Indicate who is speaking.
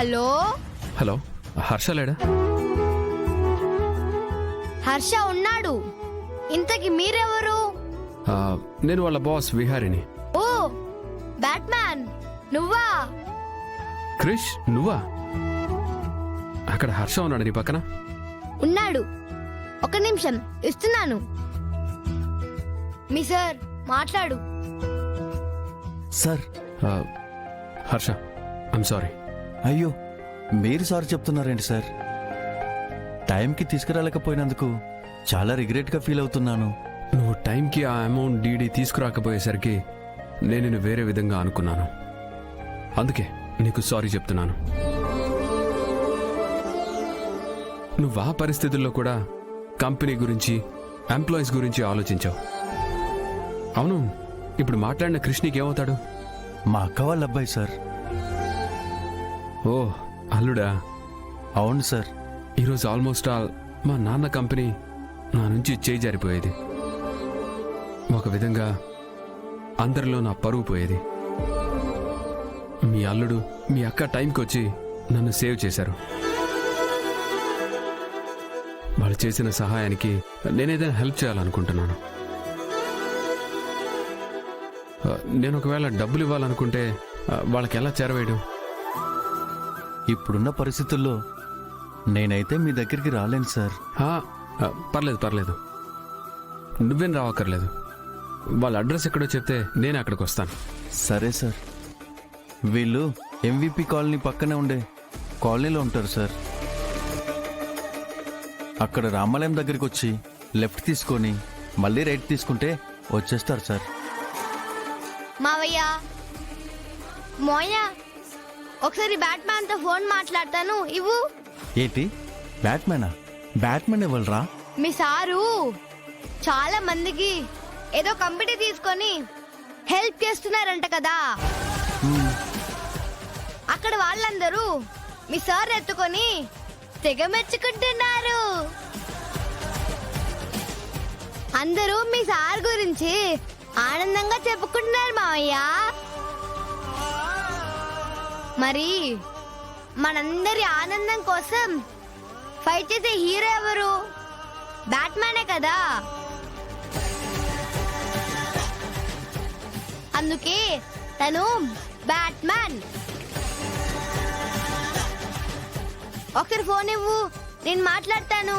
Speaker 1: Hello
Speaker 2: hello, Harsha లేడా?
Speaker 1: హర్ష ఉన్నాడు. ఇంతకి మీరెవరు?
Speaker 2: నేను వాళ్ళ బాస్ విహారిని.
Speaker 1: ఓ బ్యాట్మ్యాన్, నువ్వా?
Speaker 2: క్రిష్, నువ్వా? అక్కడ హర్ష ఉన్నాడు నీ పక్కన?
Speaker 1: ఉన్నాడు. ఒక నిమిషం ఇస్తున్నాను. మీ సార్ మాట్లాడు.
Speaker 3: సార్.
Speaker 2: Harsha, I'm sorry.
Speaker 3: అయ్యో, మీరు సారీ చెప్తున్నారేంటి సార్? టైంకి తీసుకురాలేకపోయినందుకు చాలా రిగ్రెట్గా ఫీల్ అవుతున్నాను.
Speaker 2: నువ్వు టైంకి ఆ అమౌంట్ డీడీ తీసుకురాకపోయేసరికి నేను నిన్ను వేరే విధంగా అనుకున్నాను. అందుకే నీకు సారీ చెప్తున్నాను. నువ్వు ఆ పరిస్థితుల్లో కూడా కంపెనీ గురించి, ఎంప్లాయీస్ గురించి ఆలోచించావు. అవును, ఇప్పుడు మాట్లాడిన కృష్ణకి ఏమవుతాడు?
Speaker 3: మా అక్క వాళ్ళ అబ్బాయి సార్.
Speaker 2: ఓ అల్లుడా?
Speaker 3: అవును సార్.
Speaker 2: ఈరోజు ఆల్మోస్ట్ ఆల్ మా నాన్న కంపెనీ నా నుంచి చేయి జారిపోయేది. ఒక విధంగా అందరిలో నా పరువు పోయేది. మీ అల్లుడు, మీ అక్క టైంకి వచ్చి నన్ను సేవ్ చేశారు. వాళ్ళు చేసిన సహాయానికి నేనేదైనా హెల్ప్ చేయాలనుకుంటున్నాను. నేను ఒకవేళ డబ్బులు ఇవ్వాలనుకుంటే వాళ్ళకి ఎలా చేరవేయడం?
Speaker 3: ఇప్పుడున్న పరిస్థితుల్లో నేనైతే మీ దగ్గరికి రాలేను సార్.
Speaker 2: పర్లేదు, నువ్వేం రావక్కర్లేదు. వాళ్ళ అడ్రస్ ఎక్కడో చెప్తే నేను అక్కడికి వస్తాను.
Speaker 3: సరే సార్. వీళ్ళు ఎంవిపి కాలనీ పక్కనే ఉండే కాలనీలో ఉంటారు సార్. అక్కడ రామాలయం దగ్గరికి వచ్చి లెఫ్ట్ తీసుకొని మళ్ళీ రైట్ తీసుకుంటే వచ్చేస్తారు సార్.
Speaker 1: మావయ్య, మోయ, ఒకసారి బ్యాట్మ్యాన్ తో ఫోన్ మాట్లాడతాను, ఇవ్వు.
Speaker 3: ఏంటి బ్యాట్మెనా? బ్యాట్మెన్ ఎవరురా?
Speaker 1: మీ సారు చాలా మందికి ఏదో కంపెనీ తీసుకొని హెల్ప్ చేస్తున్నారంట కదా. అక్కడ వాళ్ళందరూ మీ సార్ ఎత్తుకొని తెగ మెచ్చుకుంటున్నారు. అందరూ మీ సార్ గురించి ఆనందంగా చెప్పుకుంటున్నారు మావయ్య. మరి మనందరి ఆనందం కోసం ఫైట్ చేసే హీరో ఎవరు? బ్యాట్మ్యానే కదా. అందుకే తను బ్యాట్మ్యాన్. ఒకసారి ఫోన్ ఇవ్వు, నేను మాట్లాడతాను.